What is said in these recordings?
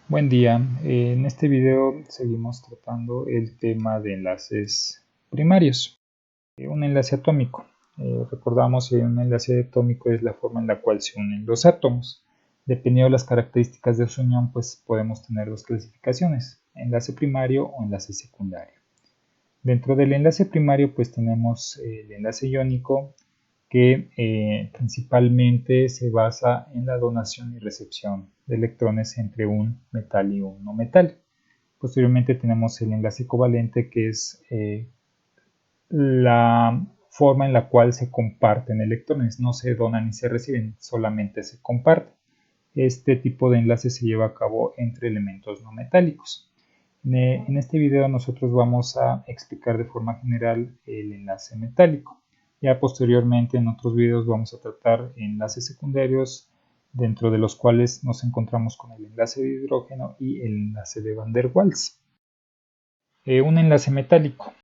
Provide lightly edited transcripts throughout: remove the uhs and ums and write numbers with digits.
Buen día, en este video seguimos tratando el tema de enlaces primarios. Un enlace atómico. Recordamos que un enlace atómico es la forma en la cual se unen los átomos. Dependiendo de las características de su unión, pues podemos tener dos clasificaciones, enlace primario o enlace secundario. Dentro del enlace primario pues tenemos el enlace iónico, que principalmente se basa en la donación y recepción de electrones entre un metal y un no metal. Posteriormente tenemos el enlace covalente, que es la forma en la cual se comparten electrones, no se donan ni se reciben, solamente se comparten. Este tipo de enlace se lleva a cabo entre elementos no metálicos. En este video nosotros vamos a explicar de forma general el enlace metálico. Ya posteriormente en otros videos vamos a tratar enlaces secundarios, dentro de los cuales nos encontramos con el enlace de hidrógeno y el enlace de Van der Waals. Un enlace metálico,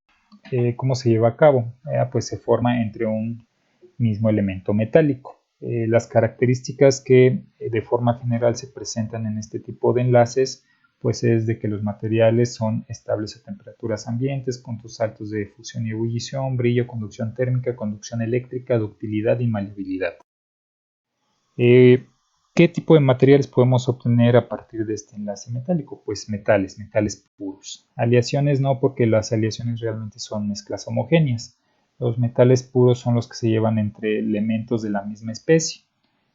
¿cómo se lleva a cabo? Pues se forma entre un mismo elemento metálico. Las características que de forma general se presentan en este tipo de enlaces pues es de que los materiales son estables a temperaturas ambientes, puntos altos de fusión y ebullición, brillo, conducción térmica, conducción eléctrica, ductilidad y maleabilidad. ¿Qué tipo de materiales podemos obtener a partir de este enlace metálico? Pues metales puros. Aleaciones no, porque las aleaciones realmente son mezclas homogéneas. Los metales puros son los que se llevan entre elementos de la misma especie,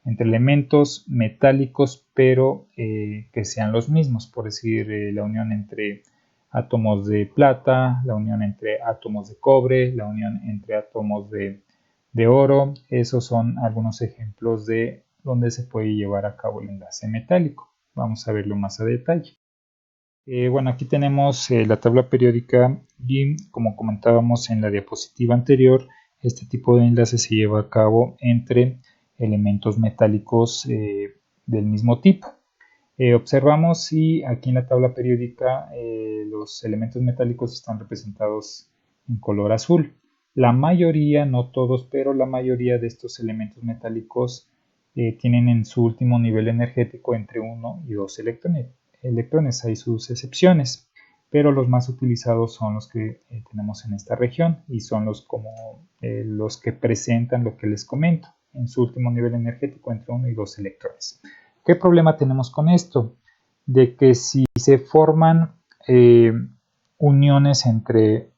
entre elementos metálicos pero que sean los mismos, por decir la unión entre átomos de plata, la unión entre átomos de cobre, la unión entre átomos de oro. Esos son algunos ejemplos de donde se puede llevar a cabo el enlace metálico. Vamos a verlo más a detalle. Bueno, aquí tenemos la tabla periódica y, como comentábamos en la diapositiva anterior, este tipo de enlace se lleva a cabo entre elementos metálicos del mismo tipo. Observamos si aquí en la tabla periódica los elementos metálicos están representados en color azul. La mayoría, no todos, pero la mayoría de estos elementos metálicos tienen en su último nivel energético entre 1 y 2 electrones. Hay sus excepciones, pero los más utilizados son los que tenemos en esta región y son los que presentan lo que les comento, en su último nivel energético entre 1 y 2 electrones. ¿Qué problema tenemos con esto? De que si se forman uniones entre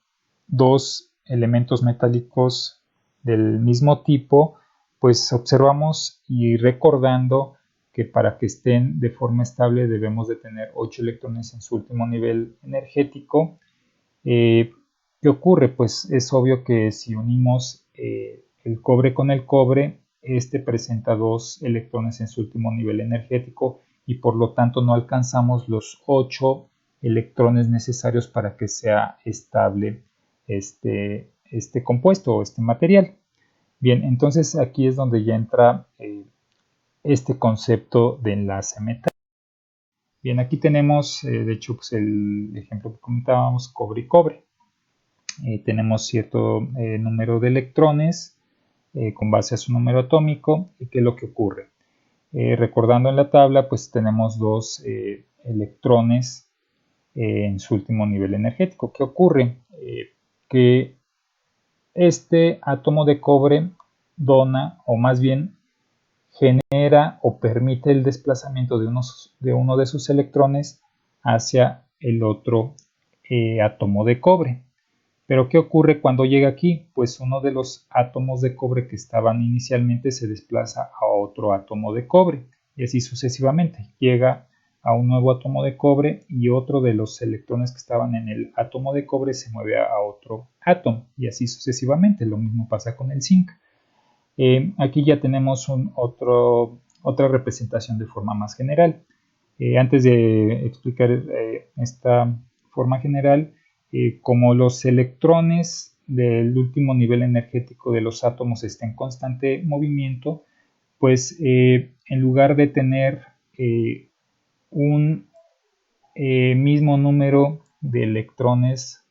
dos elementos metálicos del mismo tipo, pues observamos y recordando que para que estén de forma estable debemos de tener 8 electrones en su último nivel energético. ¿Qué ocurre? Pues es obvio que si unimos el cobre con el cobre, este presenta 2 electrones en su último nivel energético y por lo tanto no alcanzamos los 8 electrones necesarios para que sea estable este compuesto o este material. Bien, entonces aquí es donde ya entra este concepto de enlace metálico. Bien, aquí tenemos, de hecho, pues el ejemplo que comentábamos, cobre y cobre. Tenemos cierto número de electrones con base a su número atómico. ¿Y qué es lo que ocurre? Recordando en la tabla, pues tenemos 2 electrones en su último nivel energético. ¿Qué ocurre? Que este átomo de cobre dona, o más bien genera o permite el desplazamiento de uno de sus electrones hacia el otro átomo de cobre. Pero ¿qué ocurre cuando llega aquí? Pues uno de los átomos de cobre que estaban inicialmente se desplaza a otro átomo de cobre y así sucesivamente. Llega a un nuevo átomo de cobre y otro de los electrones que estaban en el átomo de cobre se mueve a otro átomo y así sucesivamente. Lo mismo pasa con el zinc. Aquí ya tenemos otra representación de forma más general. Antes de explicar esta forma general, como los electrones del último nivel energético de los átomos están en constante movimiento, pues en lugar de tener un mismo número de electrones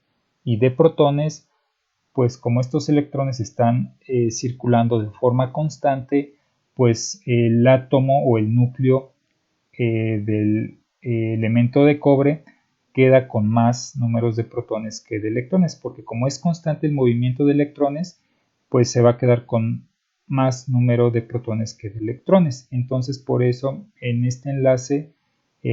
y de protones, pues como estos electrones están circulando de forma constante, pues el átomo o el núcleo elemento de cobre queda con más números de protones que de electrones, porque como es constante el movimiento de electrones, pues se va a quedar con más número de protones que de electrones. Entonces, por eso en este enlace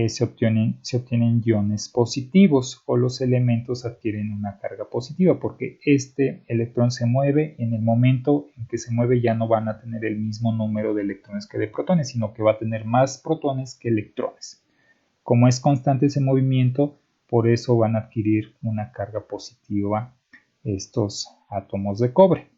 se obtienen iones positivos, o los elementos adquieren una carga positiva, porque este electrón se mueve. En el momento en que se mueve ya no van a tener el mismo número de electrones que de protones, sino que va a tener más protones que electrones. Como es constante ese movimiento, por eso van a adquirir una carga positiva estos átomos de cobre.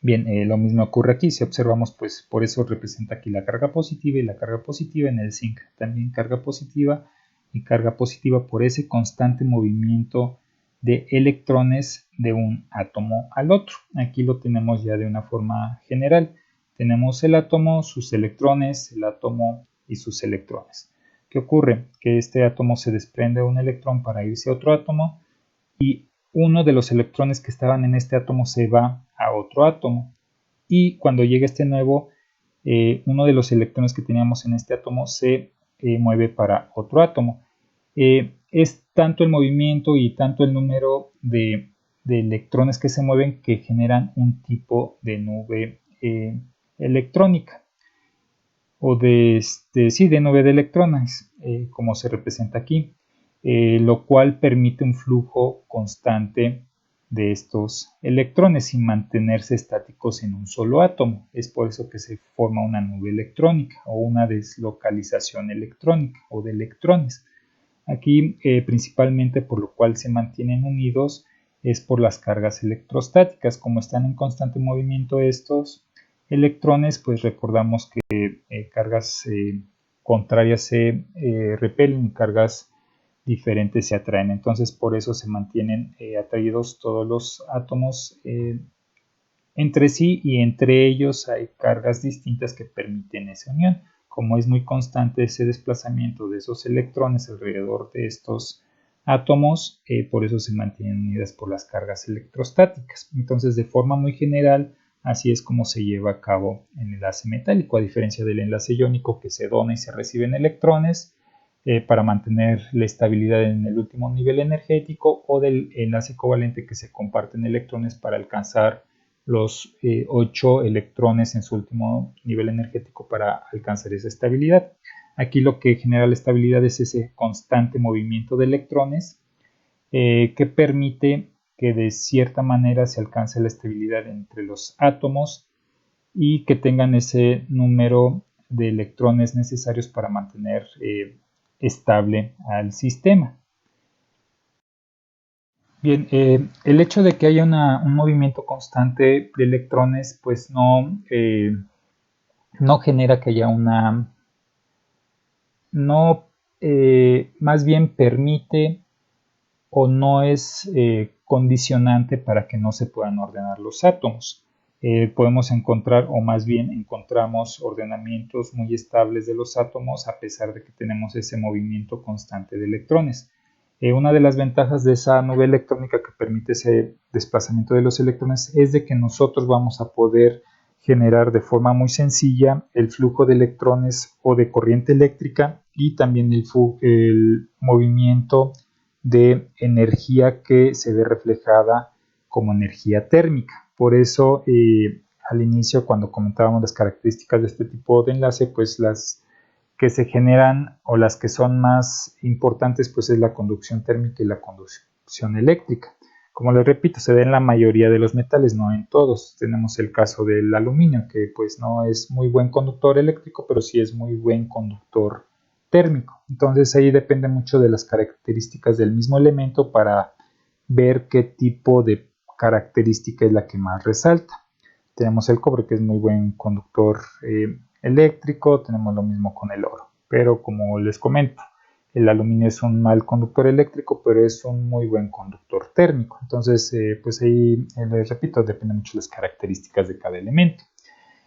Bien, lo mismo ocurre aquí. Si observamos, pues por eso representa aquí la carga positiva, y la carga positiva en el zinc también carga positiva, y carga positiva por ese constante movimiento de electrones de un átomo al otro. Aquí lo tenemos ya de una forma general. Tenemos el átomo, sus electrones, el átomo y sus electrones. ¿Qué ocurre? Que este átomo se desprende de un electrón para irse a otro átomo, y uno de los electrones que estaban en este átomo se va a otro átomo, y cuando llega este nuevo, uno de los electrones que teníamos en este átomo se mueve para otro átomo. Es tanto el movimiento y tanto el número de electrones que se mueven que generan un tipo de nube electrónica, o de nube de electrones, como se representa aquí, lo cual permite un flujo constante de estos electrones sin mantenerse estáticos en un solo átomo. Es por eso que se forma una nube electrónica, o una deslocalización electrónica, o de electrones. Aquí principalmente por lo cual se mantienen unidos es por las cargas electrostáticas. Como están en constante movimiento estos electrones, pues recordamos que cargas contrarias se repelen, y cargas diferentes se atraen. Entonces por eso se mantienen atraídos todos los átomos entre sí, y entre ellos hay cargas distintas que permiten esa unión. Como es muy constante ese desplazamiento de esos electrones alrededor de estos átomos, por eso se mantienen unidas por las cargas electrostáticas. Entonces, de forma muy general, así es como se lleva a cabo el enlace metálico, a diferencia del enlace iónico, que se dona y se reciben electrones para mantener la estabilidad en el último nivel energético, o del enlace covalente, que se comparten electrones para alcanzar los 8 electrones en su último nivel energético para alcanzar esa estabilidad. Aquí lo que genera la estabilidad es ese constante movimiento de electrones que permite que de cierta manera se alcance la estabilidad entre los átomos, y que tengan ese número de electrones necesarios para mantener estable al sistema. Bien, el hecho de que haya un movimiento constante de electrones, pues no genera que haya no, más bien permite, o no es condicionante para que no se puedan ordenar los átomos. Podemos encontrar, o más bien encontramos, ordenamientos muy estables de los átomos a pesar de que tenemos ese movimiento constante de electrones. Una de las ventajas de esa nube electrónica que permite ese desplazamiento de los electrones es de que nosotros vamos a poder generar de forma muy sencilla el flujo de electrones o de corriente eléctrica, y también el movimiento de energía que se ve reflejada como energía térmica. Por eso, al inicio, cuando comentábamos las características de este tipo de enlace, pues las que se generan, o las que son más importantes, pues es la conducción térmica y la conducción eléctrica. Como les repito, se da en la mayoría de los metales, no en todos. Tenemos el caso del aluminio, que pues no es muy buen conductor eléctrico, pero sí es muy buen conductor térmico. Entonces ahí depende mucho de las características del mismo elemento para ver qué tipo de característica es la que más resalta. Tenemos el cobre, que es muy buen conductor eléctrico. Tenemos lo mismo con el oro, pero como les comento, el aluminio es un mal conductor eléctrico, pero es un muy buen conductor térmico. Entonces, pues ahí les repito, depende mucho de las características de cada elemento.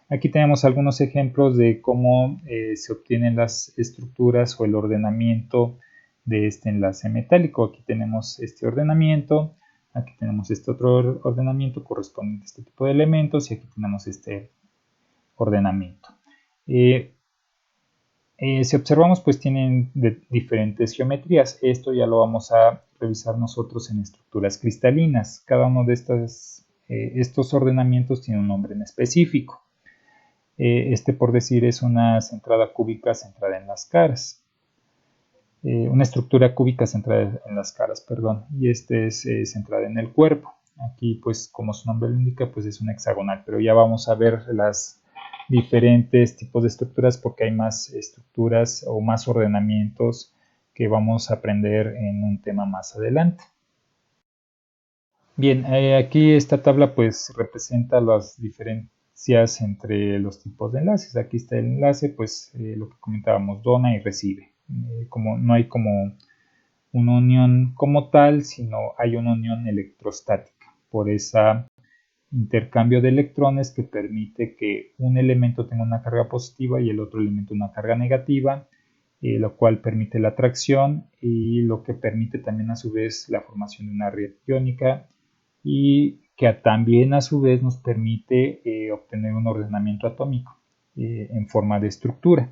Aquí tenemos algunos ejemplos de cómo se obtienen las estructuras o el ordenamiento de este enlace metálico. Aquí tenemos este ordenamiento, aquí tenemos este otro ordenamiento correspondiente a este tipo de elementos, y aquí tenemos este ordenamiento. Si observamos, pues tienen diferentes geometrías. Esto ya lo vamos a revisar nosotros en estructuras cristalinas. Cada uno de estos ordenamientos tiene un nombre en específico. Por decir, es una centrada cúbica centrada en las caras. Una estructura cúbica centrada en las caras, perdón. Y este es centrada en el cuerpo. Aquí, pues, como su nombre lo indica, pues es un hexagonal. Pero ya vamos a ver las diferentes tipos de estructuras porque hay más estructuras o más ordenamientos que vamos a aprender en un tema más adelante. Bien, aquí esta tabla pues representa las diferencias entre los tipos de enlaces. Aquí está el enlace, pues lo que comentábamos, dona y recibe. Como no hay como una unión como tal, sino hay una unión electrostática por ese intercambio de electrones que permite que un elemento tenga una carga positiva y el otro elemento una carga negativa, lo cual permite la atracción y lo que permite también a su vez la formación de una red iónica y que también a su vez nos permite obtener un ordenamiento atómico en forma de estructura.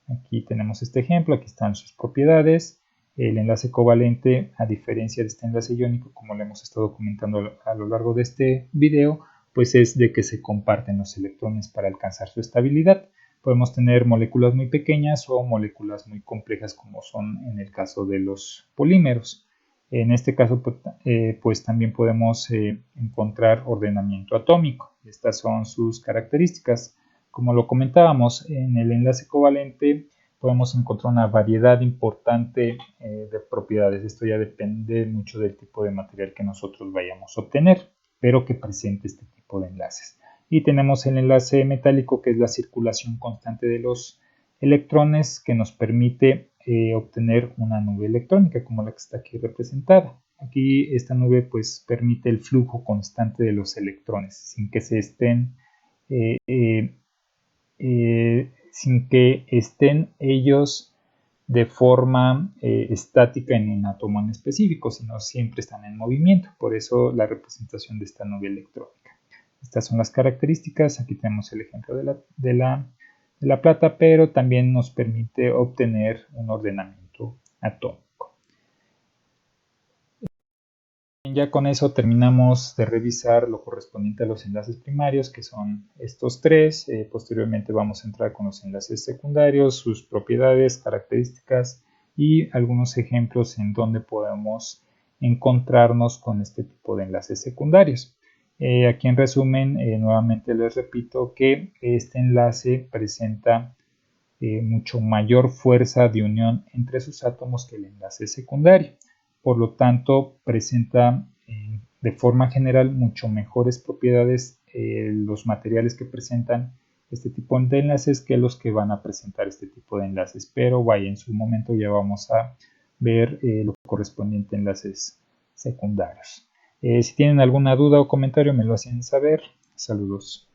Aquí tenemos este ejemplo, aquí están sus propiedades. El enlace covalente, a diferencia de este enlace iónico, como lo hemos estado comentando a lo largo de este video, pues es de que se comparten los electrones para alcanzar su estabilidad. Podemos tener moléculas muy pequeñas o moléculas muy complejas como son en el caso de los polímeros. En este caso, pues también podemos encontrar ordenamiento atómico. Estas son sus características. Como lo comentábamos, en el enlace covalente podemos encontrar una variedad importante de propiedades. Esto ya depende mucho del tipo de material que nosotros vayamos a obtener, pero que presente este tipo de enlaces. Y tenemos el enlace metálico, que es la circulación constante de los electrones, que nos permite obtener una nube electrónica como la que está aquí representada. Aquí esta nube pues permite el flujo constante de los electrones sin que se estén sin que estén ellos de forma estática en un átomo en específico, sino siempre están en movimiento. Por eso la representación de esta nube electrónica. Estas son las características. Aquí tenemos el ejemplo de la plata, pero también nos permite obtener un ordenamiento atómico. Ya con eso terminamos de revisar lo correspondiente a los enlaces primarios, que son estos tres. Posteriormente vamos a entrar con los enlaces secundarios, sus propiedades, características y algunos ejemplos en donde podemos encontrarnos con este tipo de enlaces secundarios. Aquí en resumen, nuevamente les repito que este enlace presenta mucho mayor fuerza de unión entre sus átomos que el enlace secundario. Por lo tanto, presenta de forma general mucho mejores propiedades los materiales que presentan este tipo de enlaces que los que van a presentar este tipo de enlaces. Pero vaya, en su momento ya vamos a ver lo correspondiente a enlaces secundarios. Si tienen alguna duda o comentario, me lo hacen saber. Saludos.